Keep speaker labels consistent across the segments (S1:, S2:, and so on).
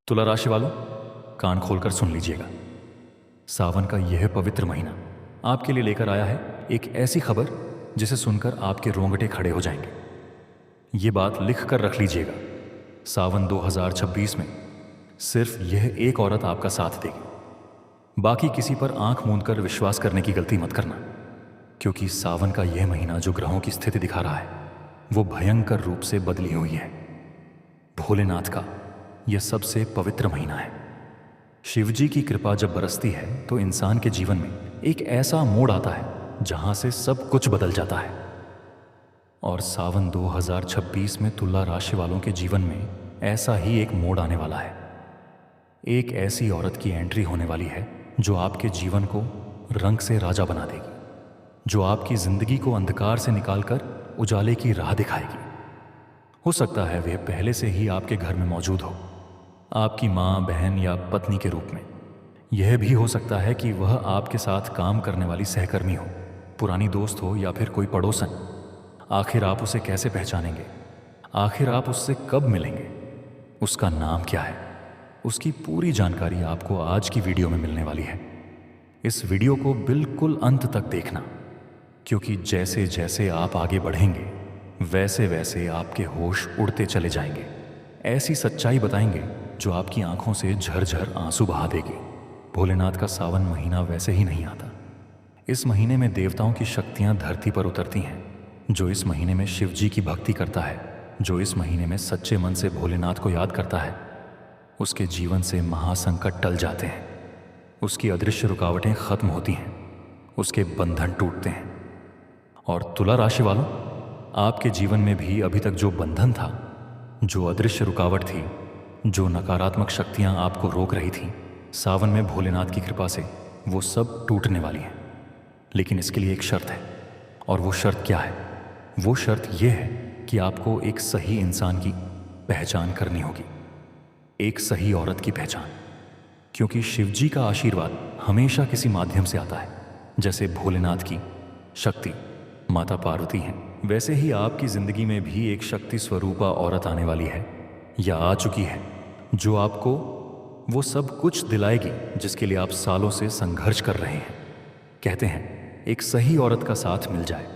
S1: तुला राशि वालों, कान खोलकर सुन लीजिएगा। सावन का यह पवित्र महीना आपके लिए लेकर आया है एक ऐसी खबर जिसे सुनकर आपके रोंगटे खड़े हो जाएंगे। ये बात लिख कर रख लीजिएगा। सावन 2026 में सिर्फ यह एक औरत आपका साथ देगी। बाकी किसी पर आंख मूंद कर विश्वास करने की गलती मत करना, क्योंकि सावन का यह महीना जो ग्रहों की स्थिति दिखा रहा है वो भयंकर रूप से बदली हुई है। भोलेनाथ का यह सबसे पवित्र महीना है। शिव जी की कृपा जब बरसती है तो इंसान के जीवन में एक ऐसा मोड़ आता है जहां से सब कुछ बदल जाता है। और सावन 2026 में तुला राशि वालों के जीवन में ऐसा ही एक मोड़ आने वाला है। एक ऐसी औरत की एंट्री होने वाली है जो आपके जीवन को रंग से राजा बना देगी, जो आपकी जिंदगी को अंधकार से निकालकर उजाले की राह दिखाएगी। हो सकता है वह पहले से ही आपके घर में मौजूद हो, आपकी माँ, बहन या पत्नी के रूप में। यह भी हो सकता है कि वह आपके साथ काम करने वाली सहकर्मी हो, पुरानी दोस्त हो या फिर कोई पड़ोसन। आखिर आप उसे कैसे पहचानेंगे? आखिर आप उससे कब मिलेंगे? उसका नाम क्या है? उसकी पूरी जानकारी आपको आज की वीडियो में मिलने वाली है। इस वीडियो को बिल्कुल अंत तक देखना, क्योंकि जैसे जैसे आप आगे बढ़ेंगे वैसे वैसे आपके होश उड़ते चले जाएंगे। ऐसी सच्चाई बताएंगे जो आपकी आंखों से झरझर आंसू बहा देगी। भोलेनाथ का सावन महीना वैसे ही नहीं आता। इस महीने में देवताओं की शक्तियां धरती पर उतरती हैं। जो इस महीने में शिव जी की भक्ति करता है, जो इस महीने में सच्चे मन से भोलेनाथ को याद करता है, उसके जीवन से महासंकट टल जाते हैं। उसकी अदृश्य रुकावटें खत्म होती हैं, उसके बंधन टूटते हैं। और तुला राशि वालों, आपके जीवन में भी अभी तक जो बंधन था, जो अदृश्य रुकावट थी, जो नकारात्मक शक्तियां आपको रोक रही थीं, सावन में भोलेनाथ की कृपा से वो सब टूटने वाली हैं। लेकिन इसके लिए एक शर्त है, और वो शर्त क्या है? वो शर्त ये है कि आपको एक सही इंसान की पहचान करनी होगी, एक सही औरत की पहचान। क्योंकि शिव जी का आशीर्वाद हमेशा किसी माध्यम से आता है। जैसे भोलेनाथ की शक्ति माता पार्वती हैं, वैसे ही आपकी जिंदगी में भी एक शक्ति स्वरूपा औरत आने वाली है या आ चुकी है, जो आपको वो सब कुछ दिलाएगी जिसके लिए आप सालों से संघर्ष कर रहे हैं। कहते हैं एक सही औरत का साथ मिल जाए,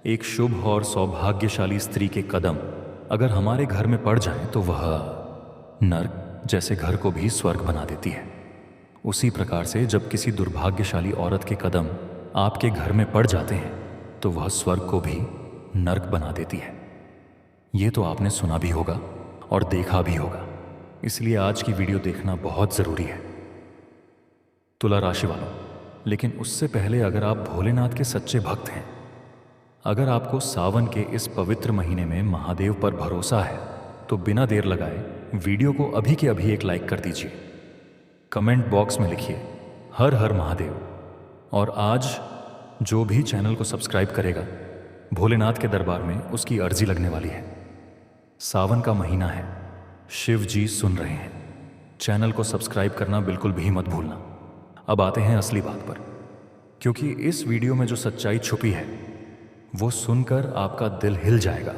S1: एक शुभ और सौभाग्यशाली स्त्री के कदम अगर हमारे घर में पड़ जाएं तो वह नर्क जैसे घर को भी स्वर्ग बना देती है। उसी प्रकार से जब किसी दुर्भाग्यशाली औरत के कदम आपके घर में पड़ जाते हैं तो वह स्वर्ग को भी नर्क बना देती है। ये तो आपने सुना भी होगा और देखा भी होगा, इसलिए आज की वीडियो देखना बहुत ज़रूरी है तुला राशि वालों। लेकिन उससे पहले अगर आप भोलेनाथ के सच्चे भक्त हैं, अगर आपको सावन के इस पवित्र महीने में महादेव पर भरोसा है, तो बिना देर लगाए वीडियो को अभी के अभी एक लाइक कर दीजिए। कमेंट बॉक्स में लिखिए हर हर महादेव। और आज जो भी चैनल को सब्सक्राइब करेगा, भोलेनाथ के दरबार में उसकी अर्जी लगने वाली है। सावन का महीना है, शिव जी सुन रहे हैं। चैनल को सब्सक्राइब करना बिल्कुल भी मत भूलना। अब आते हैं असली बात पर, क्योंकि इस वीडियो में जो सच्चाई छुपी है वो सुनकर आपका दिल हिल जाएगा।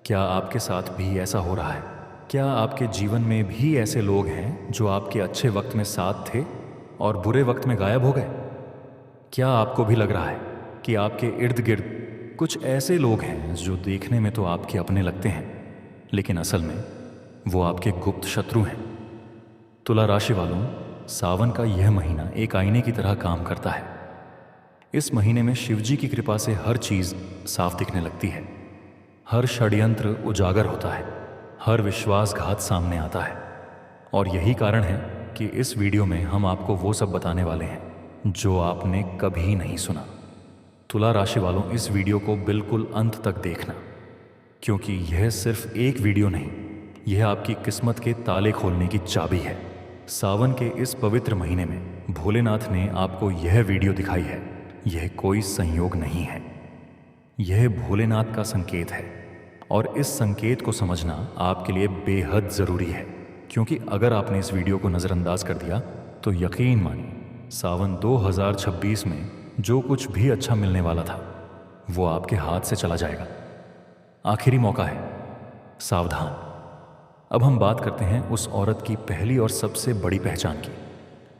S1: क्या आपके साथ भी ऐसा हो रहा है? क्या आपके जीवन में भी ऐसे लोग हैं जो आपके अच्छे वक्त में साथ थे और बुरे वक्त में गायब हो गए? क्या आपको भी लग रहा है कि आपके इर्द गिर्द कुछ ऐसे लोग हैं जो देखने में तो आपके अपने लगते हैं, लेकिन असल में वो आपके गुप्त शत्रु हैं? तुला राशि वालों, सावन का यह महीना एक आईने की तरह काम करता है। इस महीने में शिव जी की कृपा से हर चीज़ साफ दिखने लगती है। हर षड्यंत्र उजागर होता है, हर विश्वासघात सामने आता है। और यही कारण है कि इस वीडियो में हम आपको वो सब बताने वाले हैं जो आपने कभी नहीं सुना। तुला राशि वालों, इस वीडियो को बिल्कुल अंत तक देखना, क्योंकि यह सिर्फ एक वीडियो नहीं, यह आपकी किस्मत के ताले खोलने की चाबी है। सावन के इस पवित्र महीने में भोलेनाथ ने आपको यह वीडियो दिखाई है। यह कोई संयोग नहीं है, यह भोलेनाथ का संकेत है। और इस संकेत को समझना आपके लिए बेहद ज़रूरी है, क्योंकि अगर आपने इस वीडियो को नज़रअंदाज कर दिया तो यकीन मानिए सावन 2026 में जो कुछ भी अच्छा मिलने वाला था वो आपके हाथ से चला जाएगा। आखिरी मौका है, सावधान। अब हम बात करते हैं उस औरत की पहली और सबसे बड़ी पहचान की।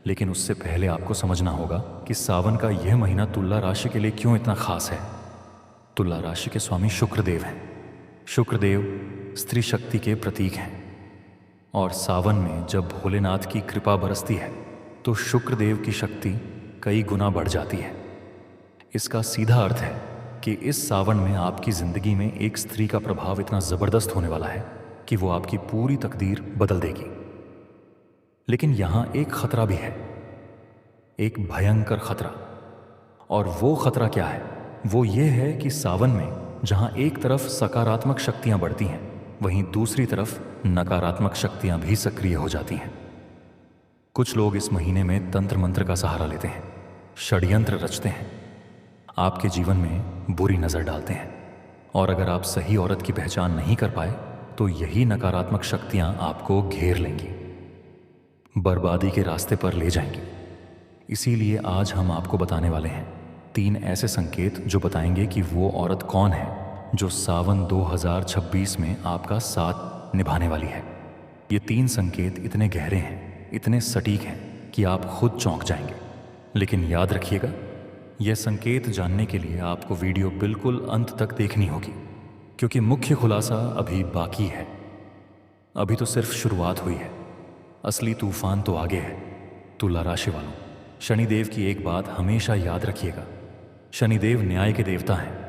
S1: लेकिन उससे पहले आपको समझना होगा कि सावन का यह महीना तुला राशि के लिए क्यों इतना खास है। तुला राशि के स्वामी शुक्रदेव हैं। शुक्रदेव स्त्री शक्ति के प्रतीक हैं और सावन में जब भोलेनाथ की कृपा बरसती है तो शुक्रदेव की शक्ति कई गुना बढ़ जाती है। इसका सीधा अर्थ है कि इस सावन में आपकी जिंदगी में एक स्त्री का प्रभाव इतना जबरदस्त होने वाला है कि वो आपकी पूरी तकदीर बदल देगी। लेकिन यहां एक खतरा भी है, एक भयंकर खतरा। और वो खतरा क्या है? वो ये है कि सावन में जहां एक तरफ सकारात्मक शक्तियां बढ़ती हैं, वहीं दूसरी तरफ नकारात्मक शक्तियां भी सक्रिय हो जाती हैं। कुछ लोग इस महीने में तंत्र मंत्र का सहारा लेते हैं, षड्यंत्र रचते हैं, आपके जीवन में बुरी नजर डालते हैं। और अगर आप सही औरत की पहचान नहीं कर पाए तो यही नकारात्मक शक्तियां आपको घेर लेंगी, बर्बादी के रास्ते पर ले जाएंगी। इसीलिए आज हम आपको बताने वाले हैं 3 ऐसे संकेत जो बताएंगे कि वो औरत कौन है जो सावन 2026 में आपका साथ निभाने वाली है। ये 3 संकेत इतने गहरे हैं, इतने सटीक हैं कि आप खुद चौंक जाएंगे। लेकिन याद रखिएगा, यह संकेत जानने के लिए आपको वीडियो बिल्कुल अंत तक देखनी होगी, क्योंकि मुख्य खुलासा अभी बाकी है। अभी तो सिर्फ शुरुआत हुई है, असली तूफान तो आगे है। तुला राशि वालों, शनिदेव की एक बात हमेशा याद रखिएगा। शनिदेव न्याय के देवता हैं।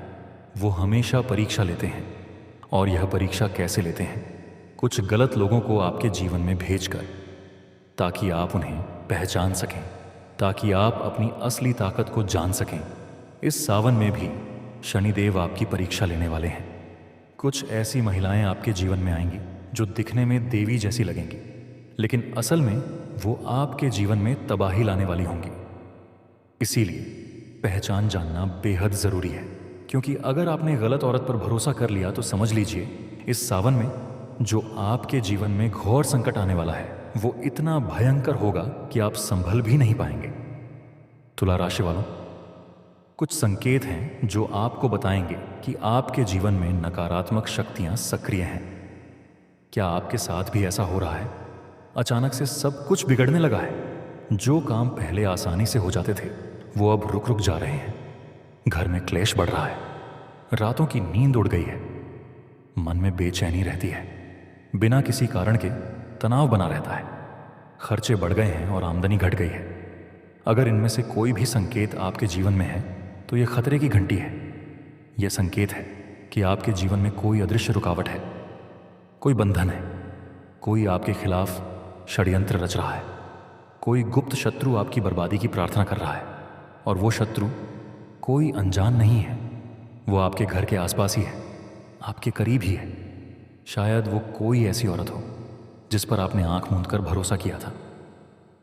S1: वो हमेशा परीक्षा लेते हैं। और यह परीक्षा कैसे लेते हैं? कुछ गलत लोगों को आपके जीवन में भेजकर, ताकि आप उन्हें पहचान सकें, ताकि आप अपनी असली ताकत को जान सकें। इस सावन में भी शनिदेव आपकी परीक्षा लेने वाले हैं। कुछ ऐसी महिलाएं आपके जीवन में आएंगी जो दिखने में देवी जैसी लगेंगी, लेकिन असल में वो आपके जीवन में तबाही लाने वाली होंगी। इसीलिए पहचान जानना बेहद ज़रूरी है, क्योंकि अगर आपने गलत औरत पर भरोसा कर लिया तो समझ लीजिए इस सावन में जो आपके जीवन में घोर संकट आने वाला है वो इतना भयंकर होगा कि आप संभल भी नहीं पाएंगे। तुला राशि वालों, कुछ संकेत हैं जो आपको बताएंगे कि आपके जीवन में नकारात्मक शक्तियां सक्रिय हैं। क्या आपके साथ भी ऐसा हो रहा है? अचानक से सब कुछ बिगड़ने लगा है। जो काम पहले आसानी से हो जाते थे वो अब रुक रुक जा रहे हैं। घर में क्लेश बढ़ रहा है, रातों की नींद उड़ गई है, मन में बेचैनी रहती है, बिना किसी कारण के तनाव बना रहता है, खर्चे बढ़ गए हैं और आमदनी घट गई है। अगर इनमें से कोई भी संकेत आपके जीवन में है तो यह खतरे की घंटी है। यह संकेत है कि आपके जीवन में कोई अदृश्य रुकावट है, कोई बंधन है, कोई आपके खिलाफ षड्यंत्र रच रहा है, कोई गुप्त शत्रु आपकी बर्बादी की प्रार्थना कर रहा है। और वो शत्रु कोई अनजान नहीं है, वो आपके घर के आसपास ही है, आपके करीब ही है। शायद वो कोई ऐसी औरत हो जिस पर आपने आंख मूंद कर भरोसा किया था।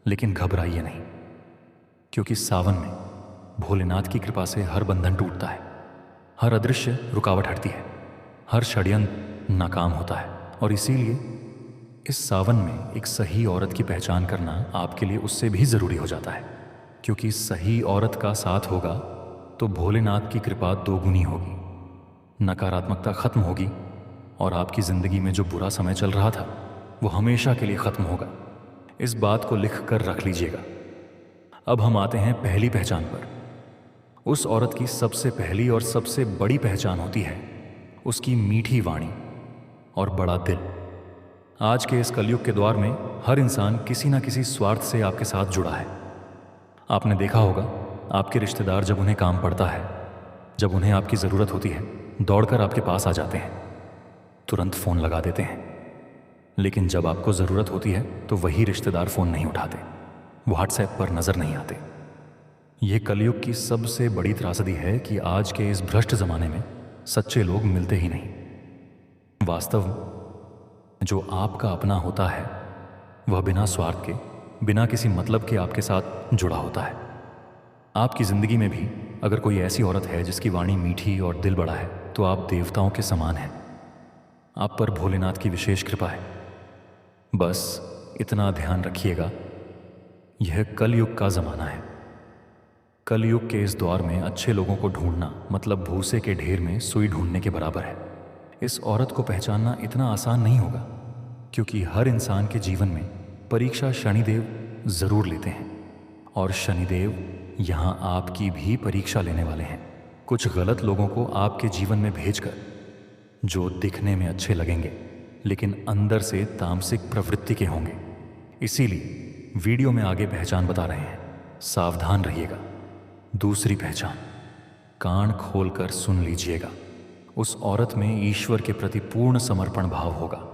S1: लेकिन घबराइए नहीं, क्योंकि सावन में भोलेनाथ की कृपा से हर बंधन टूटता है, हर अदृश्य रुकावट हटती है, हर षड्यंत्र नाकाम होता है। और इसीलिए इस सावन में एक सही औरत की पहचान करना आपके लिए उससे भी ज़रूरी हो जाता है, क्योंकि सही औरत का साथ होगा तो भोलेनाथ की कृपा दोगुनी होगी, नकारात्मकता खत्म होगी और आपकी ज़िंदगी में जो बुरा समय चल रहा था वो हमेशा के लिए ख़त्म होगा। इस बात को लिख कर रख लीजिएगा। अब हम आते हैं पहली पहचान पर। उस औरत की सबसे पहली और सबसे बड़ी पहचान होती है उसकी मीठी वाणी और बड़ा दिल। आज के इस कलयुग के दौर में हर इंसान किसी न किसी स्वार्थ से आपके साथ जुड़ा है। आपने देखा होगा, आपके रिश्तेदार जब उन्हें काम पड़ता है, जब उन्हें आपकी ज़रूरत होती है, दौड़कर आपके पास आ जाते हैं, तुरंत फ़ोन लगा देते हैं। लेकिन जब आपको ज़रूरत होती है तो वही रिश्तेदार फ़ोन नहीं उठाते, व्हाट्सएप पर नज़र नहीं आते। यह कलयुग की सबसे बड़ी त्रासदी है कि आज के इस भ्रष्ट ज़माने में सच्चे लोग मिलते ही नहीं। वास्तव में जो आपका अपना होता है वह बिना स्वार्थ के, बिना किसी मतलब के आपके साथ जुड़ा होता है। आपकी ज़िंदगी में भी अगर कोई ऐसी औरत है जिसकी वाणी मीठी और दिल बड़ा है तो आप देवताओं के समान हैं। आप पर भोलेनाथ की विशेष कृपा है। बस इतना ध्यान रखिएगा, यह कलयुग का ज़माना है। कलयुग के इस दौर में अच्छे लोगों को ढूंढना मतलब भूसे के ढेर में सुई ढूंढने के बराबर है। इस औरत को पहचानना इतना आसान नहीं होगा, क्योंकि हर इंसान के जीवन में परीक्षा शनिदेव ज़रूर लेते हैं, और शनिदेव यहाँ आपकी भी परीक्षा लेने वाले हैं। कुछ गलत लोगों को आपके जीवन में भेजकर, जो दिखने में अच्छे लगेंगे लेकिन अंदर से तामसिक प्रवृत्ति के होंगे। इसीलिए वीडियो में आगे पहचान बता रहे हैं, सावधान रहिएगा। दूसरी पहचान, कान खोलकर सुन लीजिएगा। उस औरत में ईश्वर के प्रति पूर्ण समर्पण भाव होगा।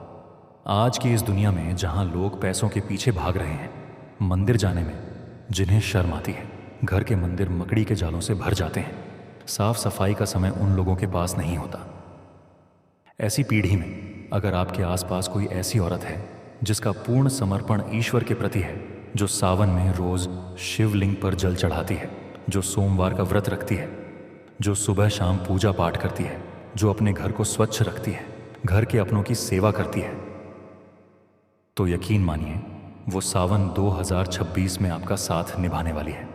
S1: आज की इस दुनिया में जहां लोग पैसों के पीछे भाग रहे हैं, मंदिर जाने में जिन्हें शर्म आती है, घर के मंदिर मकड़ी के जालों से भर जाते हैं, साफ सफाई का समय उन लोगों के पास नहीं होता। ऐसी पीढ़ी में अगर आपके आसपास कोई ऐसी औरत है जिसका पूर्ण समर्पण ईश्वर के प्रति है, जो सावन में रोज शिवलिंग पर जल चढ़ाती है, जो सोमवार का व्रत रखती है, जो सुबह शाम पूजा पाठ करती है, जो अपने घर को स्वच्छ रखती है, घर के अपनों की सेवा करती है, तो यकीन मानिए वो सावन 2026 में आपका साथ निभाने वाली है।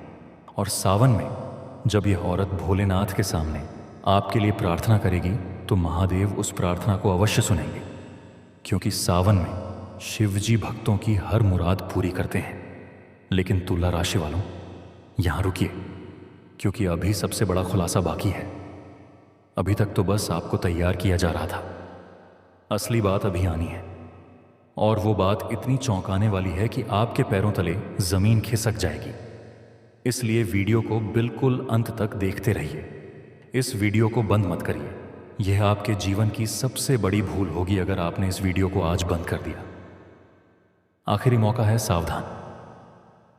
S1: और सावन में जब यह औरत भोलेनाथ के सामने आपके लिए प्रार्थना करेगी तो महादेव उस प्रार्थना को अवश्य सुनेंगे, क्योंकि सावन में शिवजी भक्तों की हर मुराद पूरी करते हैं। लेकिन तुला राशि वालों, यहाँ रुकिए, क्योंकि अभी सबसे बड़ा खुलासा बाकी है। अभी तक तो बस आपको तैयार किया जा रहा था, असली बात अभी आनी है। और वो बात इतनी चौंकाने वाली है कि आपके पैरों तले जमीन खिसक जाएगी। इसलिए वीडियो को बिल्कुल अंत तक देखते रहिए। इस वीडियो को बंद मत करिए। यह आपके जीवन की सबसे बड़ी भूल होगी अगर आपने इस वीडियो को आज बंद कर दिया। आखिरी मौका है, सावधान।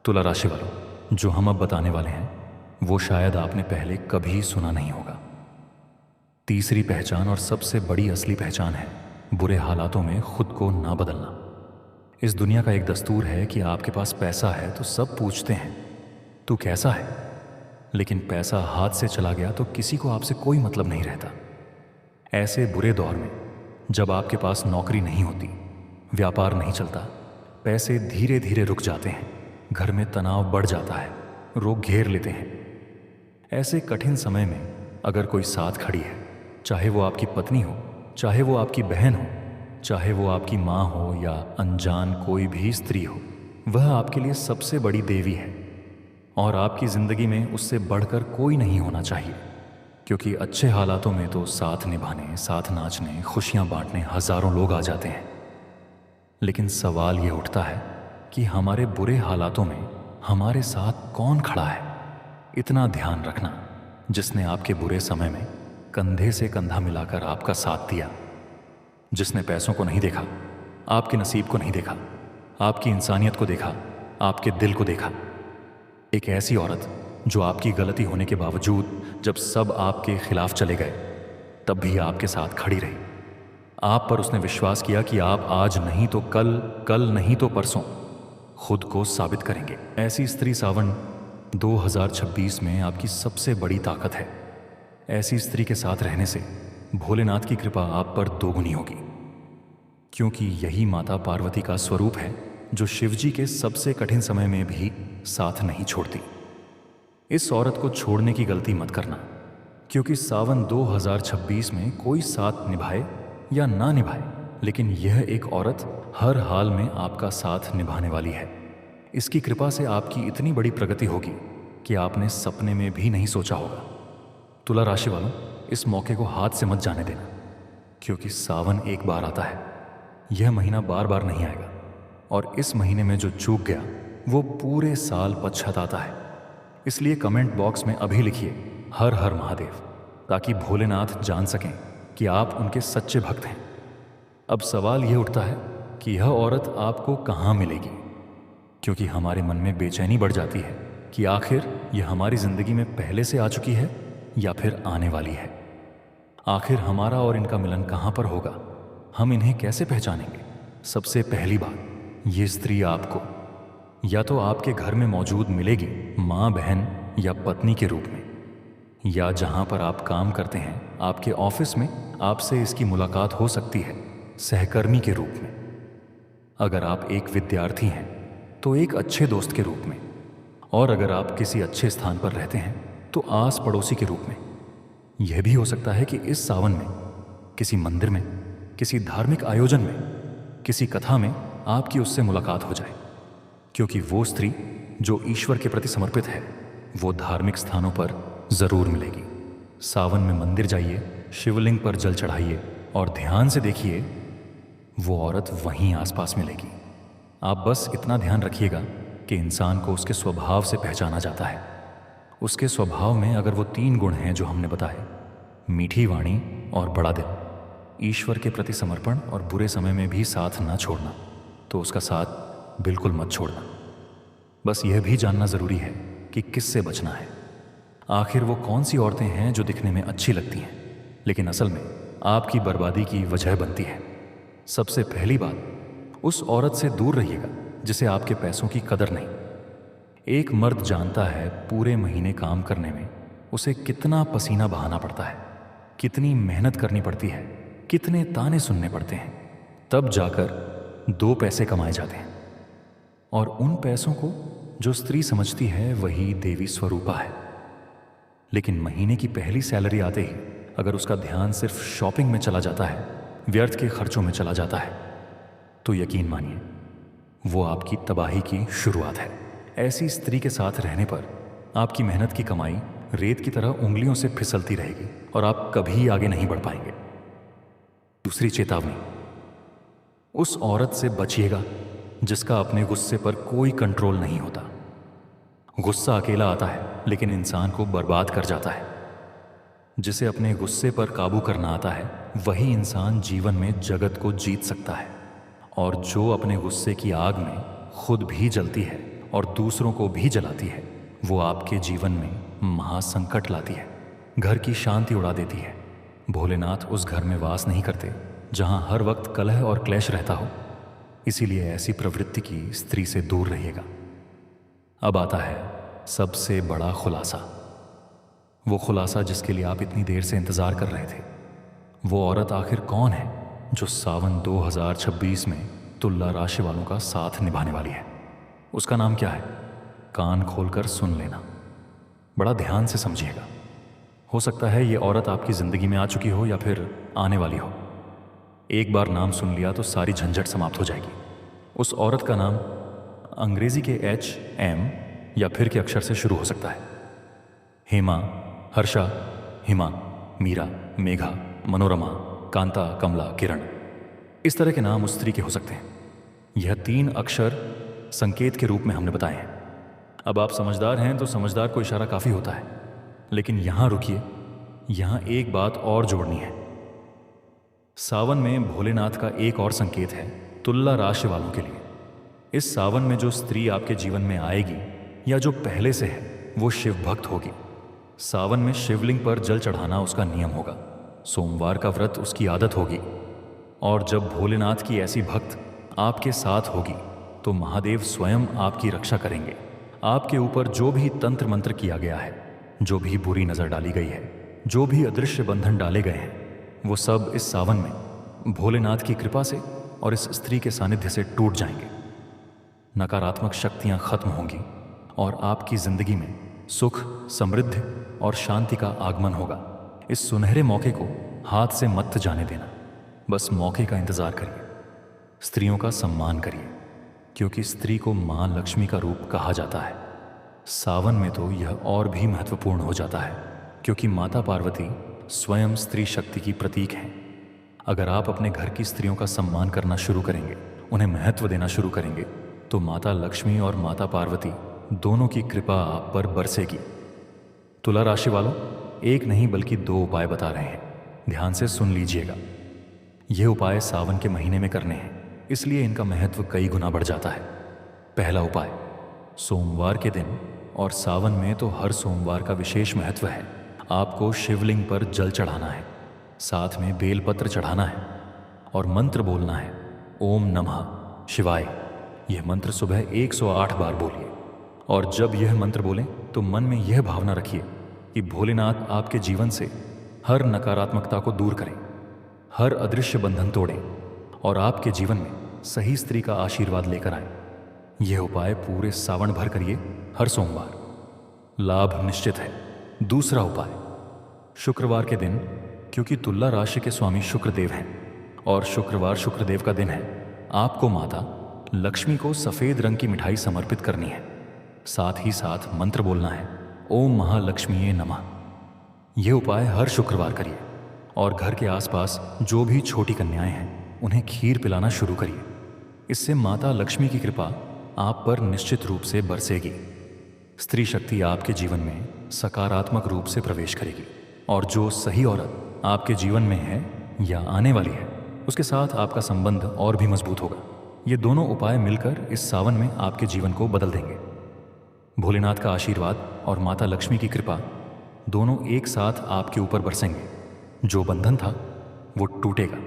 S1: तुला राशि वालों, जो हम अब बताने वाले हैं वो शायद आपने पहले कभी सुना नहीं होगा। तीसरी पहचान और सबसे बड़ी असली पहचान है बुरे हालातों में खुद को ना बदलना। इस दुनिया का एक दस्तूर है कि आपके पास पैसा है तो सब पूछते हैं तू कैसा है, लेकिन पैसा हाथ से चला गया तो किसी को आपसे कोई मतलब नहीं रहता। ऐसे बुरे दौर में जब आपके पास नौकरी नहीं होती, व्यापार नहीं चलता, पैसे धीरे धीरे रुक जाते हैं, घर में तनाव बढ़ जाता है, रोग घेर लेते हैं, ऐसे कठिन समय में अगर कोई साथ खड़ी है, चाहे वो आपकी पत्नी हो, चाहे वो आपकी बहन हो, चाहे वो आपकी माँ हो या अनजान कोई भी स्त्री हो, वह आपके लिए सबसे बड़ी देवी है। और आपकी ज़िंदगी में उससे बढ़कर कोई नहीं होना चाहिए, क्योंकि अच्छे हालातों में तो साथ निभाने, साथ नाचने, खुशियाँ बांटने हज़ारों लोग आ जाते हैं। लेकिन सवाल ये उठता है कि हमारे बुरे हालातों में हमारे साथ कौन खड़ा है। इतना ध्यान रखना, जिसने आपके बुरे समय में कंधे से कंधा मिलाकर आपका साथ दिया, जिसने पैसों को नहीं देखा, आपके नसीब को नहीं देखा, आपकी इंसानियत को देखा, आपके दिल को देखा। एक ऐसी औरत जो आपकी गलती होने के बावजूद जब सब आपके खिलाफ चले गए तब भी आपके साथ खड़ी रही। आप पर उसने विश्वास किया कि आप आज नहीं तो कल, कल नहीं तो परसों खुद को साबित करेंगे। ऐसी स्त्री सावन 2026 में आपकी सबसे बड़ी ताकत है। ऐसी स्त्री के साथ रहने से भोलेनाथ की कृपा आप पर दोगुनी होगी, क्योंकि यही माता पार्वती का स्वरूप है जो शिवजी के सबसे कठिन समय में भी साथ नहीं छोड़ती। इस औरत को छोड़ने की गलती मत करना, क्योंकि सावन 2026 में कोई साथ निभाए या ना निभाए, लेकिन यह एक औरत हर हाल में आपका साथ निभाने वाली है। इसकी कृपा से आपकी इतनी बड़ी प्रगति होगी कि आपने सपने में भी नहीं सोचा होगा। तुला राशि वालों, इस मौके को हाथ से मत जाने देना, क्योंकि सावन एक बार आता है, यह महीना बार बार नहीं आएगा। और इस महीने में जो चूक गया वो पूरे साल पछताता है। इसलिए कमेंट बॉक्स में अभी लिखिए हर हर महादेव, ताकि भोलेनाथ जान सकें कि आप उनके सच्चे भक्त हैं। अब सवाल ये उठता है कि यह औरत आपको कहाँ मिलेगी, क्योंकि हमारे मन में बेचैनी बढ़ जाती है कि आखिर यह हमारी ज़िंदगी में पहले से आ चुकी है या फिर आने वाली है। आखिर हमारा और इनका मिलन कहाँ पर होगा, हम इन्हें कैसे पहचानेंगे। सबसे पहली बात, ये स्त्री आपको या तो आपके घर में मौजूद मिलेगी माँ, बहन या पत्नी के रूप में, या जहाँ पर आप काम करते हैं आपके ऑफिस में आपसे इसकी मुलाकात हो सकती है सहकर्मी के रूप में। अगर आप एक विद्यार्थी हैं तो एक अच्छे दोस्त के रूप में, और अगर आप किसी अच्छे स्थान पर रहते हैं तो आस पड़ोसी के रूप में। यह भी हो सकता है कि इस सावन में किसी मंदिर में, किसी धार्मिक आयोजन में किसी कथा में आपकी उससे मुलाकात हो जाए, क्योंकि वो स्त्री जो ईश्वर के प्रति समर्पित है वो धार्मिक स्थानों पर जरूर मिलेगी। सावन में मंदिर जाइए, शिवलिंग पर जल चढ़ाइए और ध्यान से देखिए, वो औरत वहीं आसपास मिलेगी। आप बस इतना ध्यान रखिएगा कि इंसान को उसके स्वभाव से पहचाना जाता है। उसके स्वभाव में अगर वो 3 गुण हैं जो हमने बताए, मीठी वाणी और बड़ा दिल, ईश्वर के प्रति समर्पण और बुरे समय में भी साथ ना छोड़ना, तो उसका साथ बिल्कुल मत छोड़ना। बस यह भी जानना ज़रूरी है कि किससे बचना है। आखिर वो कौन सी औरतें हैं जो दिखने में अच्छी लगती हैं लेकिन असल में आपकी बर्बादी की वजह बनती है। सबसे पहली बात, उस औरत से दूर रहिएगा जिसे आपके पैसों की कदर नहीं। एक मर्द जानता है पूरे महीने काम करने में उसे कितना पसीना बहाना पड़ता है, कितनी मेहनत करनी पड़ती है, कितने ताने सुनने पड़ते हैं, तब जाकर 2 पैसे कमाए जाते हैं। और उन पैसों को जो स्त्री समझती है वही देवी स्वरूपा है। लेकिन महीने की पहली सैलरी आते ही अगर उसका ध्यान सिर्फ शॉपिंग में चला जाता है, व्यर्थ के खर्चों में चला जाता है, तो यकीन मानिए वो आपकी तबाही की शुरुआत है। ऐसी स्त्री के साथ रहने पर आपकी मेहनत की कमाई रेत की तरह उंगलियों से फिसलती रहेगी और आप कभी आगे नहीं बढ़ पाएंगे। दूसरी चेतावनी, उस औरत से बचिएगा जिसका अपने गुस्से पर कोई कंट्रोल नहीं होता। गुस्सा अकेला आता है लेकिन इंसान को बर्बाद कर जाता है। जिसे अपने गुस्से पर काबू करना आता है वही इंसान जीवन में जगत को जीत सकता है। और जो अपने गुस्से की आग में खुद भी जलती है और दूसरों को भी जलाती है, वो आपके जीवन में महासंकट लाती है, घर की शांति उड़ा देती है। भोलेनाथ उस घर में वास नहीं करते जहां हर वक्त कलह और क्लेश रहता हो। इसीलिए ऐसी प्रवृत्ति की स्त्री से दूर रहिएगा। अब आता है सबसे बड़ा खुलासा, वो खुलासा जिसके लिए आप इतनी देर से इंतजार कर रहे थे। वो औरत आखिर कौन है जो सावन 2026 में तुला राशि वालों का साथ निभाने वाली है? उसका नाम क्या है? कान खोलकर सुन लेना, बड़ा ध्यान से समझिएगा। हो सकता है ये औरत आपकी जिंदगी में आ चुकी हो या फिर आने वाली हो। एक बार नाम सुन लिया तो सारी झंझट समाप्त हो जाएगी। उस औरत का नाम अंग्रेजी के HM या फिर के अक्षर से शुरू हो सकता है। हेमा, हर्षा, हिमा, मीरा, मेघा, मनोरमा, कांता, कमला, किरण, इस तरह के नाम उस स्त्री के हो सकते हैं। यह 3 अक्षर संकेत के रूप में हमने बताए हैं। अब आप समझदार हैं तो समझदार को इशारा काफ़ी होता है, लेकिन यहाँ रुकिए, यहाँ एक बात और जोड़नी है। सावन में भोलेनाथ का एक और संकेत है तुला राशि वालों के लिए। इस सावन में जो स्त्री आपके जीवन में आएगी या जो पहले से है वो शिव भक्त होगी। सावन में शिवलिंग पर जल चढ़ाना उसका नियम होगा, सोमवार का व्रत उसकी आदत होगी। और जब भोलेनाथ की ऐसी भक्त आपके साथ होगी तो महादेव स्वयं आपकी रक्षा करेंगे। आपके ऊपर जो भी तंत्र मंत्र किया गया है, जो भी बुरी नज़र डाली गई है, जो भी अदृश्य बंधन डाले गए हैं, वो सब इस सावन में भोलेनाथ की कृपा से और इस स्त्री के सानिध्य से टूट जाएंगे। नकारात्मक शक्तियां खत्म होंगी और आपकी जिंदगी में सुख, समृद्धि और शांति का आगमन होगा। इस सुनहरे मौके को हाथ से मत जाने देना, बस मौके का इंतजार करिए। स्त्रियों का सम्मान करिए, क्योंकि स्त्री को मां लक्ष्मी का रूप कहा जाता है। सावन में तो यह और भी महत्वपूर्ण हो जाता है, क्योंकि माता पार्वती स्वयं स्त्री शक्ति की प्रतीक हैं। अगर आप अपने घर की स्त्रियों का सम्मान करना शुरू करेंगे, उन्हें महत्व देना शुरू करेंगे, तो माता लक्ष्मी और माता पार्वती दोनों की कृपा आप पर बरसेगी। तुला राशि वालों, एक नहीं बल्कि 2 उपाय बता रहे हैं, ध्यान से सुन लीजिएगा। ये उपाय सावन के महीने में करने हैं, इसलिए इनका महत्व कई गुना बढ़ जाता है। पहला उपाय, सोमवार के दिन, और सावन में तो हर सोमवार का विशेष महत्व है। आपको शिवलिंग पर जल चढ़ाना है, साथ में बेलपत्र चढ़ाना है और मंत्र बोलना है, ओम नमः शिवाय। यह मंत्र सुबह 108 बार बोलिए। और जब यह मंत्र बोलें तो मन में यह भावना रखिए कि भोलेनाथ आपके जीवन से हर नकारात्मकता को दूर करें, हर अदृश्य बंधन तोड़ें और आपके जीवन में सही स्त्री का आशीर्वाद लेकर आए। यह उपाय पूरे सावन भर करिए, हर सोमवार, लाभ निश्चित है। दूसरा उपाय, शुक्रवार के दिन, क्योंकि तुला राशि के स्वामी शुक्रदेव हैं और शुक्रवार शुक्रदेव का दिन है, आपको माता लक्ष्मी को सफ़ेद रंग की मिठाई समर्पित करनी है। साथ ही साथ मंत्र बोलना है, ओम महालक्ष्मीये नमः। यह उपाय हर शुक्रवार करिए और घर के आसपास जो भी छोटी कन्याएं हैं उन्हें खीर पिलाना शुरू करिए। इससे माता लक्ष्मी की कृपा आप पर निश्चित रूप से बरसेगी। स्त्री शक्ति आपके जीवन में सकारात्मक रूप से प्रवेश करेगी और जो सही औरत आपके जीवन में है या आने वाली है उसके साथ आपका संबंध और भी मजबूत होगा। ये दोनों उपाय मिलकर इस सावन में आपके जीवन को बदल देंगे। भोलेनाथ का आशीर्वाद और माता लक्ष्मी की कृपा दोनों एक साथ आपके ऊपर बरसेंगे। जो बंधन था वो टूटेगा,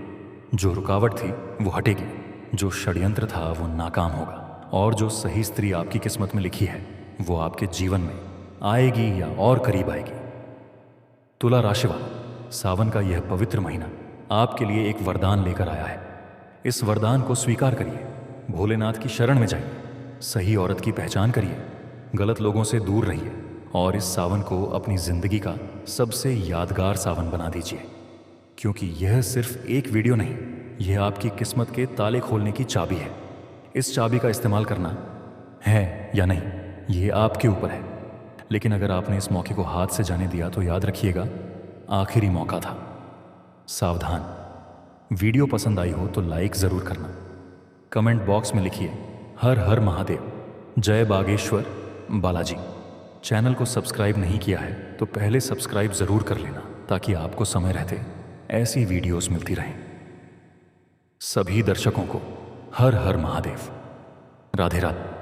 S1: जो रुकावट थी वो हटेगी, जो षड्यंत्र था वो नाकाम होगा और जो सही स्त्री आपकी किस्मत में लिखी है वो आपके जीवन में आएगी या और करीब आएगी। तुला राशि वालों, सावन का यह पवित्र महीना आपके लिए एक वरदान लेकर आया है। इस वरदान को स्वीकार करिए, भोलेनाथ की शरण में जाइए, सही औरत की पहचान करिए, गलत लोगों से दूर रहिए और इस सावन को अपनी जिंदगी का सबसे यादगार सावन बना दीजिए। क्योंकि यह सिर्फ एक वीडियो नहीं, यह आपकी किस्मत के ताले खोलने की चाबी है। इस चाबी का इस्तेमाल करना है या नहीं, यह आपके ऊपर है। लेकिन अगर आपने इस मौके को हाथ से जाने दिया तो याद रखिएगा, आखिरी मौका था। सावधान। वीडियो पसंद आई हो तो लाइक ज़रूर करना। कमेंट बॉक्स में लिखिए हर हर महादेव, जय बागेश्वर बालाजी। चैनल को सब्सक्राइब नहीं किया है तो पहले सब्सक्राइब ज़रूर कर लेना ताकि आपको समय रहते ऐसी वीडियोस मिलती रहें। सभी दर्शकों को हर हर महादेव। राधे राधे।